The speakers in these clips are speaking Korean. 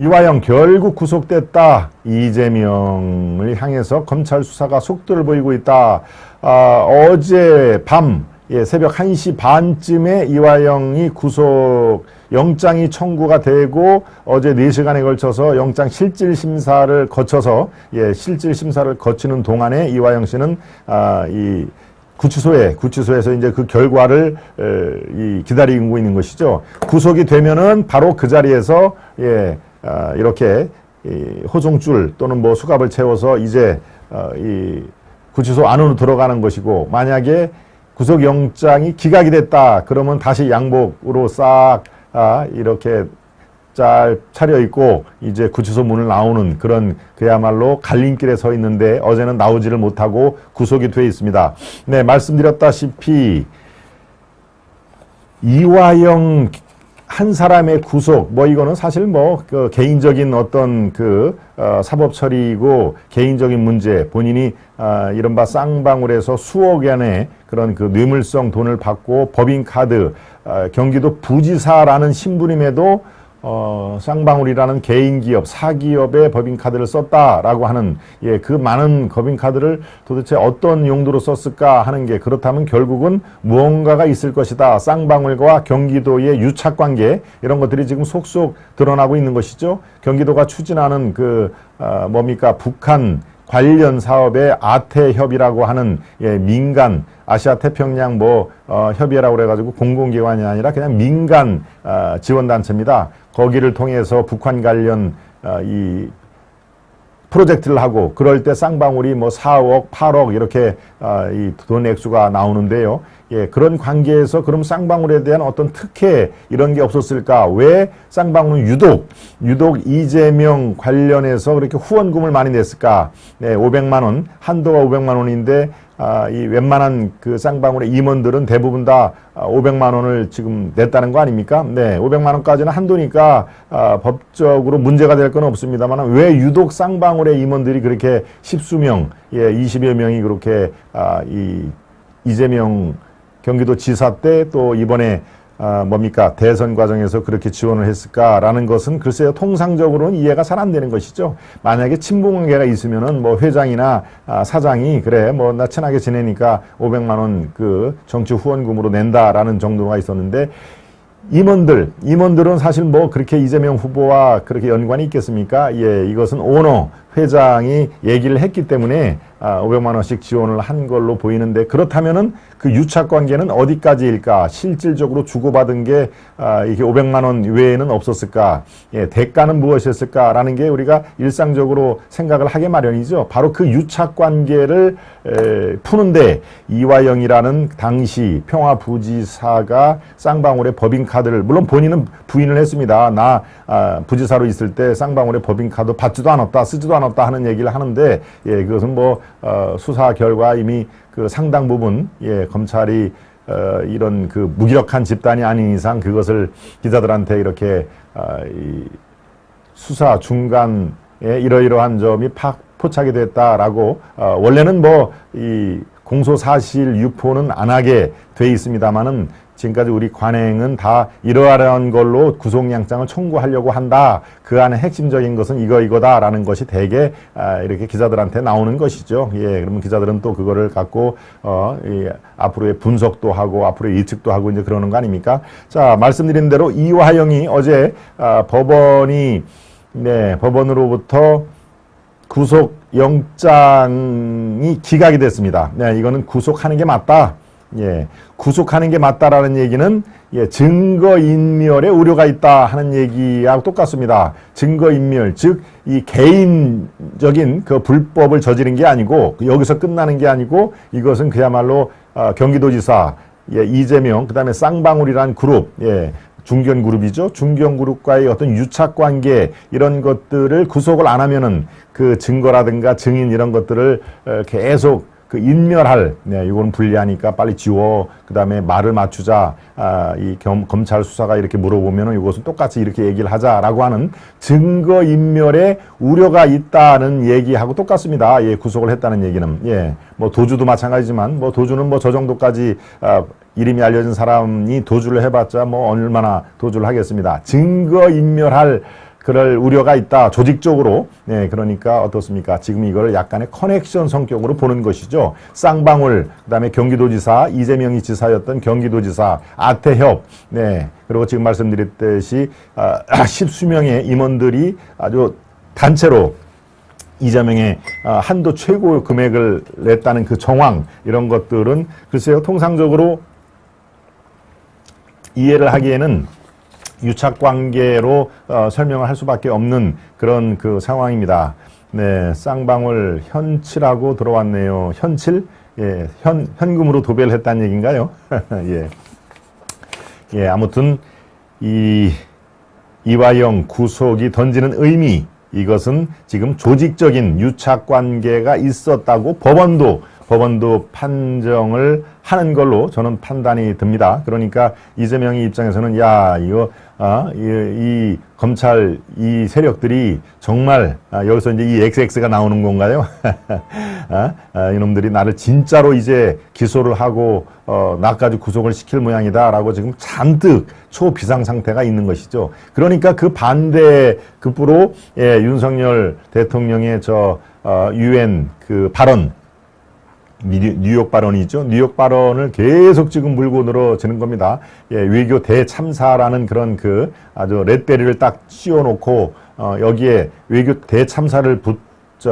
이화영 결국 구속됐다. 이재명을 향해서 검찰 수사가 속도를 보이고 있다. 어제 밤 새벽 1시 반쯤에 이화영이 구속 영장이 청구가 되고 어제 4시간에 걸쳐서 영장 실질 심사를 거쳐서 실질 심사를 거치는 동안에 이화영 씨는 이 구치소에서 이제 그 결과를 기다리고 있는 것이죠. 구속이 되면은 바로 그 자리에서 이렇게 호송줄 또는 뭐 수갑을 채워서 이제 이 구치소 안으로 들어가는 것이고, 만약에 구속영장이 기각이 됐다 그러면 다시 양복으로 싹 이렇게 잘 차려입고 이제 구치소 문을 나오는 그런 그야말로 갈림길에 서 있는데, 어제는 나오지를 못하고 구속이 돼 있습니다. 네, 말씀드렸다시피 이화영 한 사람의 구속, 이거는 사실 그 개인적인 어떤 사법 처리이고 개인적인 문제, 본인이 이른바 쌍방울에서 수억 원의 그런 뇌물성 돈을 받고 법인카드, 경기도 부지사라는 신분임에도 쌍방울이라는 개인기업, 사기업의 법인카드를 썼다라고 하는, 그 많은 법인카드를 도대체 어떤 용도로 썼을까 하는 게, 그렇다면 결국은 무언가가 있을 것이다. 쌍방울과 경기도의 유착관계, 이런 것들이 지금 속속 드러나고 있는 것이죠. 경기도가 추진하는 북한 관련 사업의 아태협이라고 하는 민간 아시아태평양 협의회라고 그래가지고 공공기관이 아니라 그냥 민간 지원단체입니다. 거기를 통해서 북한 관련 이 프로젝트를 하고, 그럴 때 쌍방울이 4억, 8억 이렇게 이 돈 액수가 나오는데요. 그런 관계에서 그럼 쌍방울에 대한 어떤 특혜 이런 게 없었을까? 왜 쌍방울은 유독 이재명 관련해서 그렇게 후원금을 많이 냈을까? 500만 원, 한도가 500만 원인데 이 웬만한 쌍방울의 임원들은 대부분 다 500만 원을 지금 냈다는 거 아닙니까? 네, 500만 원까지는 한도니까 법적으로 문제가 될 건 없습니다만, 왜 유독 쌍방울의 임원들이 그렇게 십수명, 20여 명이 그렇게 이재명 경기도 지사 때 또 이번에 대선 과정에서 그렇게 지원을 했을까라는 것은 글쎄요, 통상적으로는 이해가 잘 안 되는 것이죠. 만약에 친분관계가 있으면은 회장이나 사장이 그래 나 친하게 지내니까 500만 원 정치 후원금으로 낸다라는 정도가 있었는데, 임원들은 사실 그렇게 이재명 후보와 그렇게 연관이 있겠습니까? 이것은 오너 회장이 얘기를 했기 때문에 500만 원씩 지원을 한 걸로 보이는데, 그렇다면은 그 유착관계는 어디까지일까? 실질적으로 주고받은 게 이게 500만 원 외에는 없었을까? 대가는 무엇이었을까라는 게 우리가 일상적으로 생각을 하게 마련이죠. 바로 그 유착관계를 푸는데, 이화영이라는 당시 평화부지사가 쌍방울의 법인카드를, 물론 본인은 부인을 했습니다. 나 부지사로 있을 때 쌍방울의 법인카드 받지도 않았다, 쓰지도 않았다 하는 얘기를 하는데, 그것은 수사 결과 이미 상당 부분 검찰이 이런 무기력한 집단이 아닌 이상 그것을 기자들한테 이렇게 수사 중간에 이러이러한 점이 포착이 됐다라고 원래는 이 공소사실 유포는 안 하게 돼 있습니다만은, 지금까지 우리 관행은 다 이러한 걸로 구속영장을 청구하려고 한다. 그 안에 핵심적인 것은 이거다라는 것이 대개 이렇게 기자들한테 나오는 것이죠. 그러면 기자들은 또 그거를 갖고 앞으로의 분석도 하고 앞으로의 예측도 하고 이제 그러는 거 아닙니까? 자, 말씀드린 대로 이화영이 어제 법원으로부터 구속영장이 기각이 됐습니다. 이거는 구속하는 게 맞다. 구속하는 게 맞다라는 얘기는 증거인멸에 우려가 있다 하는 얘기하고 똑같습니다. 증거인멸, 즉 이 개인적인 불법을 저지른 게 아니고, 여기서 끝나는 게 아니고, 이것은 그야말로 경기도지사 이재명, 그다음에 쌍방울이라는 그룹, 중견그룹이죠. 중견그룹과의 어떤 유착관계, 이런 것들을 구속을 안 하면은 그 증거라든가 증인 이런 것들을 계속 인멸할, 이거는 불리하니까 빨리 지워. 그 다음에 말을 맞추자. 검찰 수사가 이렇게 물어보면은 이것은 똑같이 이렇게 얘기를 하자라고 하는 증거인멸에 우려가 있다는 얘기하고 똑같습니다. 구속을 했다는 얘기는. 도주도 마찬가지지만, 도주는 저 정도까지, 이름이 알려진 사람이 도주를 해봤자 얼마나 도주를 하겠습니다. 증거인멸할 그럴 우려가 있다. 조직적으로. 네, 그러니까 어떻습니까? 지금 이거를 약간의 커넥션 성격으로 보는 것이죠. 쌍방울, 그다음에 경기도지사, 이재명이 지사였던 경기도지사, 아태협, 네, 그리고 지금 말씀드렸듯이 10수명의 임원들이 아주 단체로 이재명의 한도 최고 금액을 냈다는 그 정황, 이런 것들은 글쎄요, 통상적으로 이해를 하기에는 유착관계로 설명을 할 수밖에 없는 그런 그 상황입니다. 네, 쌍방울 현치라고 들어왔네요. 현칠? 예, 현금으로 도배를 했다는 얘기인가요? 예. 예, 아무튼 이화영 구속이 던지는 의미, 이것은 지금 조직적인 유착관계가 있었다고 법원도 판정을 하는 걸로 저는 판단이 듭니다. 그러니까 이재명의 입장에서는 야, 이거 이 검찰 이 세력들이 정말 여기서 이제 이 XX가 나오는 건가요? 이놈들이 나를 진짜로 이제 기소를 하고 나까지 구속을 시킬 모양이다라고 지금 잔뜩 초비상 상태가 있는 것이죠. 그러니까 그 반대급부로 윤석열 대통령의 유엔 그 발언, 뉴욕 발언이죠. 뉴욕 발언을 계속 지금 물고 늘어지는 겁니다. 예, 외교 대참사라는 그런 그 아주 레드베리를 딱 씌워놓고 여기에 외교 대참사를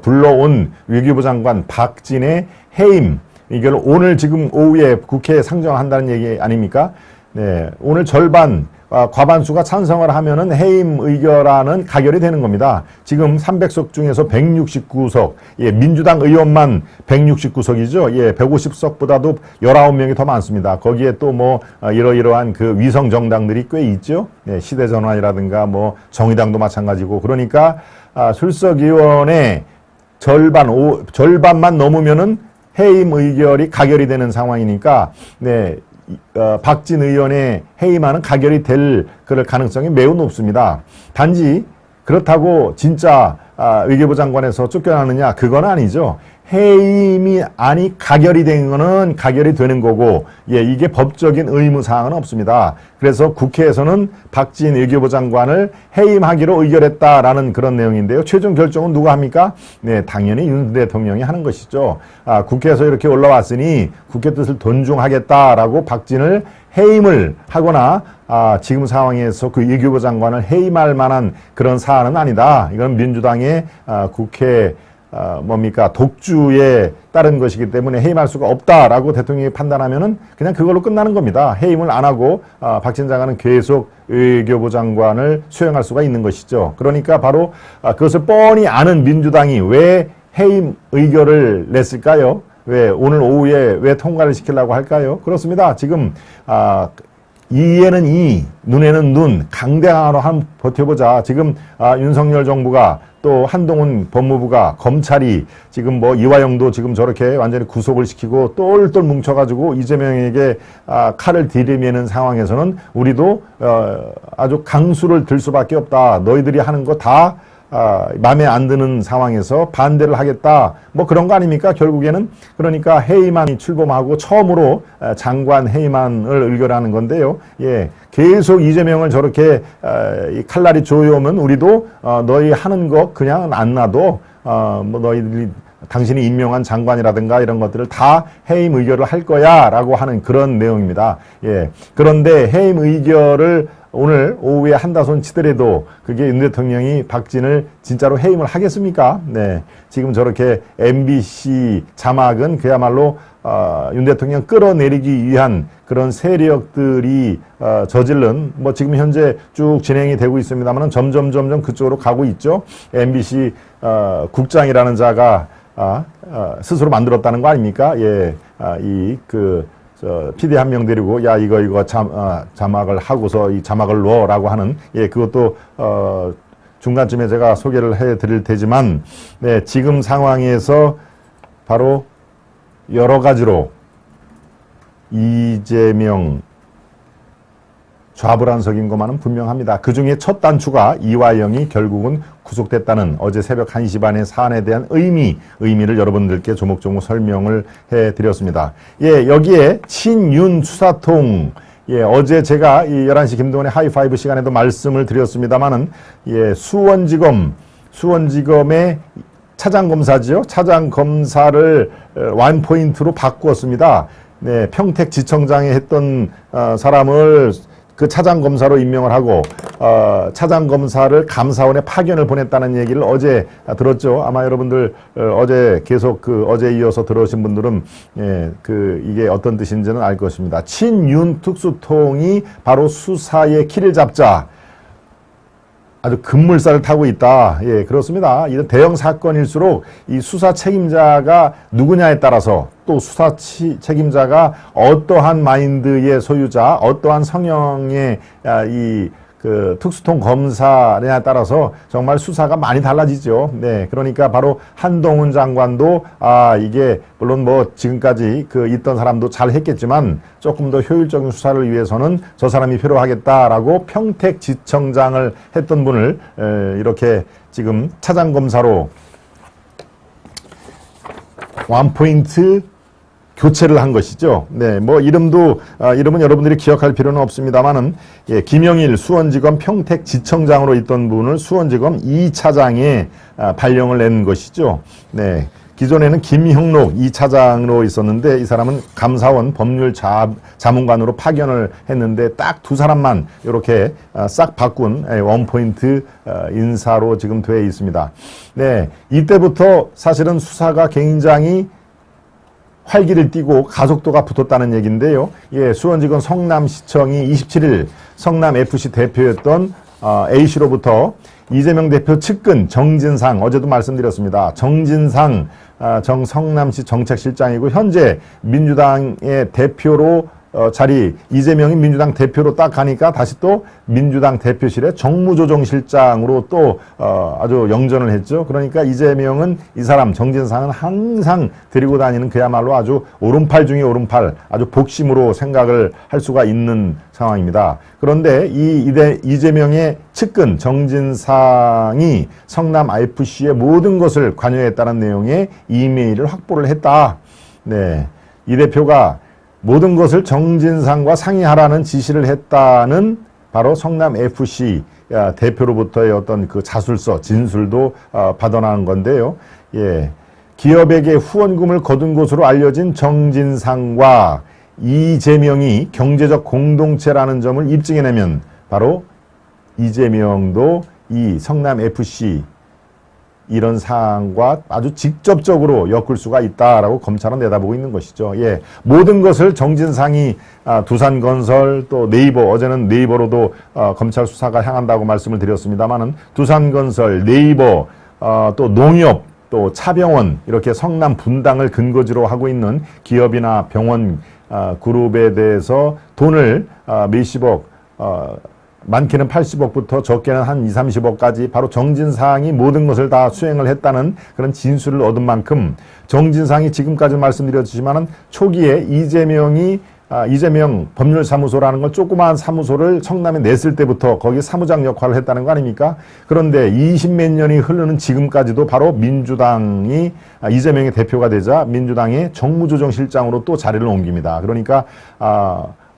불러온 외교부 장관 박진의 해임, 이걸 오늘 지금 오후에 국회에 상정한다는 얘기 아닙니까? 네, 오늘 절반 과반수가 찬성을 하면은 해임 의결안은 가결이 되는 겁니다. 지금 300석 중에서 169석, 예, 민주당 의원만 169석이죠. 예, 150석보다도 19명이 더 많습니다. 거기에 또 뭐 이러이러한 그 위성 정당들이 꽤 있죠. 예, 시대전환이라든가 뭐 정의당도 마찬가지고. 그러니까 출석 의원의 절반만 넘으면은 해임 의결이 가결이 되는 상황이니까, 네. 박진 의원의 해임안은 가결이 될 그럴 가능성이 매우 높습니다. 단지 그렇다고 진짜 외교부 장관에서 쫓겨나느냐, 그건 아니죠. 해임이 아니 가결이 된 거는 가결이 되는 거고, 예, 이게 법적인 의무사항은 없습니다. 그래서 국회에서는 박진 외교부 장관을 해임하기로 의결했다라는 그런 내용인데요. 최종 결정은 누가 합니까? 네, 당연히 윤 대통령이 하는 것이죠. 국회에서 이렇게 올라왔으니 국회 뜻을 존중하겠다라고 박진을 해임을 하거나 지금 상황에서 그 외교부 장관을 해임할 만한 그런 사안은 아니다. 이건 민주당의 국회 독주에 따른 것이기 때문에 해임할 수가 없다라고 대통령이 판단하면은 그냥 그걸로 끝나는 겁니다. 해임을 안 하고 박진 장관은 계속 외교부 장관을 수행할 수가 있는 것이죠. 그러니까 바로 그것을 뻔히 아는 민주당이 왜 해임 의결을 냈을까요? 왜 오늘 오후에 왜 통과를 시키려고 할까요? 그렇습니다. 지금 이에는 이, 눈에는 눈, 강대강으로 한번 버텨보자. 지금 윤석열 정부가 또 한동훈 법무부가, 검찰이 지금 뭐 이화영도 지금 저렇게 완전히 구속을 시키고 똘똘 뭉쳐가지고 이재명에게 칼을 들이미는 상황에서는 우리도 아주 강수를 들 수밖에 없다. 너희들이 하는 거 다 마음에 안 드는 상황에서 반대를 하겠다. 뭐 그런 거 아닙니까? 결국에는. 그러니까 해임안이 출범하고 처음으로 장관 해임안을 의결하는 건데요. 예, 계속 이재명을 저렇게 칼날이 조여오면 우리도 너희 하는 거 그냥 안 놔도 뭐 너희들이 당신이 임명한 장관이라든가 이런 것들을 다 해임 의결을 할 거야 라고 하는 그런 내용입니다. 예, 그런데 해임 의결을 오늘 오후에 한다손 치더라도 그게 윤 대통령이 박진을 진짜로 해임을 하겠습니까? 네, 지금 저렇게 MBC 자막은 그야말로 윤 대통령 끌어내리기 위한 그런 세력들이 저질른, 뭐 지금 현재 쭉 진행이 되고 있습니다만 점점 그쪽으로 가고 있죠. MBC 국장이라는 자가 스스로 만들었다는 거 아닙니까? 예, PD 한 명 데리고 야 이거 자막을 하고서 이 자막을 넣어라고 하는, 예, 그것도 중간쯤에 제가 소개를 해드릴 테지만, 네, 지금 상황에서 바로 여러 가지로 이재명 좌불안석인 것만은 분명합니다. 그 중에 첫 단추가 이화영이 결국은 구속됐다는 어제 새벽 1시 반의 사안에 대한 의미를 여러분들께 조목조목 설명을 해드렸습니다. 예, 여기에 친윤 수사통, 예, 어제 제가 이 11시 김동원의 하이파이브 시간에도 말씀을 드렸습니다만은, 예, 수원지검의 차장검사지요. 차장검사를 원포인트로 바꾸었습니다. 네, 평택지청장에 했던 사람을 그 차장검사로 임명을 하고 차장검사를 감사원에 파견을 보냈다는 얘기를 어제 들었죠. 아마 여러분들 어제 계속 어제 이어서 들어오신 분들은 예, 이게 어떤 뜻인지는 알 것입니다. 친윤 특수통이 바로 수사의 키를 잡자. 아주 급물살을 타고 있다. 예, 그렇습니다. 이런 대형 사건일수록 이 수사 책임자가 누구냐에 따라서 또 수사 책임자가 어떠한 마인드의 소유자, 어떠한 성향의 특수통 검사냐에 따라서 정말 수사가 많이 달라지죠. 네, 그러니까 바로 한동훈 장관도 이게 물론 뭐 지금까지 있던 사람도 잘 했겠지만 조금 더 효율적인 수사를 위해서는 저 사람이 필요하겠다라고 평택지청장을 했던 분을 이렇게 지금 차장검사로 원포인트 교체를 한 것이죠. 네, 뭐 이름은 여러분들이 기억할 필요는 없습니다만은, 예, 김영일 수원지검 평택지청장으로 있던 분을 수원지검 2차장에 발령을 낸 것이죠. 네, 기존에는 김형록 2차장으로 있었는데 이 사람은 감사원 법률 자문관으로 파견을 했는데 딱 두 사람만 이렇게 싹 바꾼 원포인트 인사로 지금 돼 있습니다. 네, 이때부터 사실은 수사가 굉장히 활기를 띠고 가속도가 붙었다는 얘기인데요. 예, 수원지검 성남시청이 27일 성남FC 대표였던 A씨로부터 이재명 대표 측근 정진상, 어제도 말씀드렸습니다. 정진상 정 성남시 정책실장이고 현재 민주당의 대표로 이재명이 민주당 대표로 딱 가니까 다시 또 민주당 대표실의 정무조정실장으로 또 아주 영전을 했죠. 그러니까 이재명은 이 사람 정진상은 항상 데리고 다니는 그야말로 아주 오른팔 중에 오른팔, 아주 복심으로 생각을 할 수가 있는 상황입니다. 그런데 이재명의 측근 정진상이 성남 IFC의 모든 것을 관여했다는 내용의 이메일을 확보를 했다. 네, 이 대표가 모든 것을 정진상과 상의하라는 지시를 했다는 바로 성남FC 대표로부터의 어떤 자술서, 진술도 받아나온 건데요. 예, 기업에게 후원금을 거둔 것으로 알려진 정진상과 이재명이 경제적 공동체라는 점을 입증해내면 바로 이재명도 이 성남FC 이런 사항과 아주 직접적으로 엮을 수가 있다라고 검찰은 내다보고 있는 것이죠. 예, 모든 것을 정진상이 두산건설 또 네이버, 어제는 네이버로도 검찰 수사가 향한다고 말씀을 드렸습니다만은 두산건설, 네이버, 또 농협, 또 차병원 이렇게 성남 분당을 근거지로 하고 있는 기업이나 병원 그룹에 대해서 돈을 몇십억, 많게는 80억부터 적게는 한 2, 30억까지 바로 정진상이 모든 것을 다 수행을 했다는 그런 진술을 얻은 만큼 정진상이 지금까지 말씀드렸지만은 초기에 이재명 법률사무소라는 건 조그마한 사무소를 성남에 냈을 때부터 거기 사무장 역할을 했다는 거 아닙니까? 그런데 20몇 년이 흐르는 지금까지도 바로 민주당이 이재명의 대표가 되자 민주당의 정무조정실장으로 또 자리를 옮깁니다. 그러니까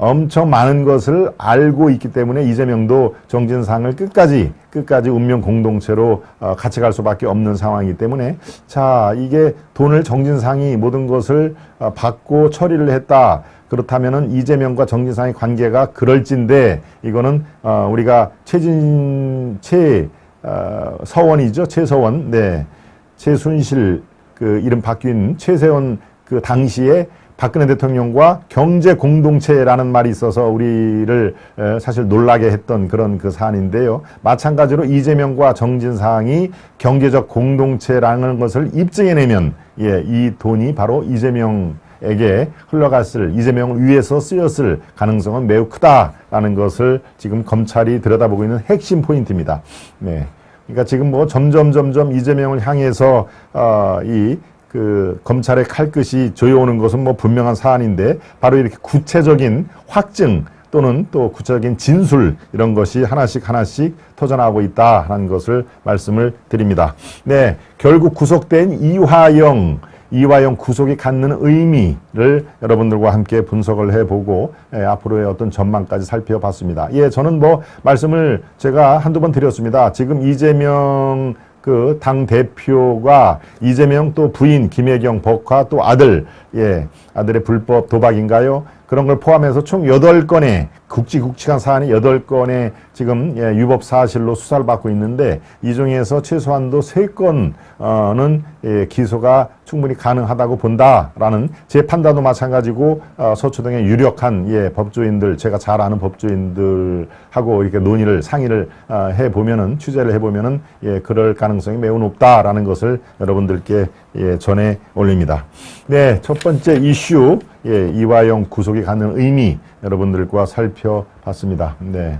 엄청 많은 것을 알고 있기 때문에 이재명도 정진상을 끝까지 운명 공동체로 같이 갈 수밖에 없는 상황이기 때문에 자, 이게 돈을 정진상이 모든 것을 받고 처리를 했다. 그렇다면은 이재명과 정진상의 관계가 그럴진데 이거는 우리가 서원이죠. 최서원. 네. 최순실 이름 바뀐 최세원 당시에 박근혜 대통령과 경제 공동체라는 말이 있어서 우리를 사실 놀라게 했던 그런 사안인데요. 마찬가지로 이재명과 정진상이 경제적 공동체라는 것을 입증해내면 예, 이 돈이 바로 이재명에게 흘러갔을, 이재명을 위해서 쓰였을 가능성은 매우 크다라는 것을 지금 검찰이 들여다보고 있는 핵심 포인트입니다. 네. 그러니까 지금 뭐 점점 이재명을 향해서 검찰의 칼끝이 조여오는 것은 뭐 분명한 사안인데 바로 이렇게 구체적인 확증 또는 또 구체적인 진술 이런 것이 하나씩 터져나오고 있다는 것을 말씀을 드립니다. 네, 결국 구속된 이화영 이화영 구속이 갖는 의미를 여러분들과 함께 분석을 해보고 앞으로의 어떤 전망까지 살펴봤습니다. 예, 저는 뭐 말씀을 제가 한두 번 드렸습니다. 지금 이재명 그 당 대표가 이재명 또 부인 김혜경 법과 또 아들, 아들의 불법 도박인가요? 그런 걸 포함해서 총 8건의 굵직굵직한 사안이 8건의 지금 위법 사실로 수사를 받고 있는데 이 중에서 최소한도 3건은 기소가 충분히 가능하다고 본다라는 제 판단도 마찬가지고 서초동의 유력한 법조인들, 제가 잘 아는 법조인들하고 이렇게 논의를 상의를 해보면은, 취재를 해보면은 그럴 가능성이 매우 높다라는 것을 여러분들께 전해 올립니다. 네, 첫 번째 이슈, 이화영 구속이 갖는 의미 여러분들과 살펴봤습니다. 네.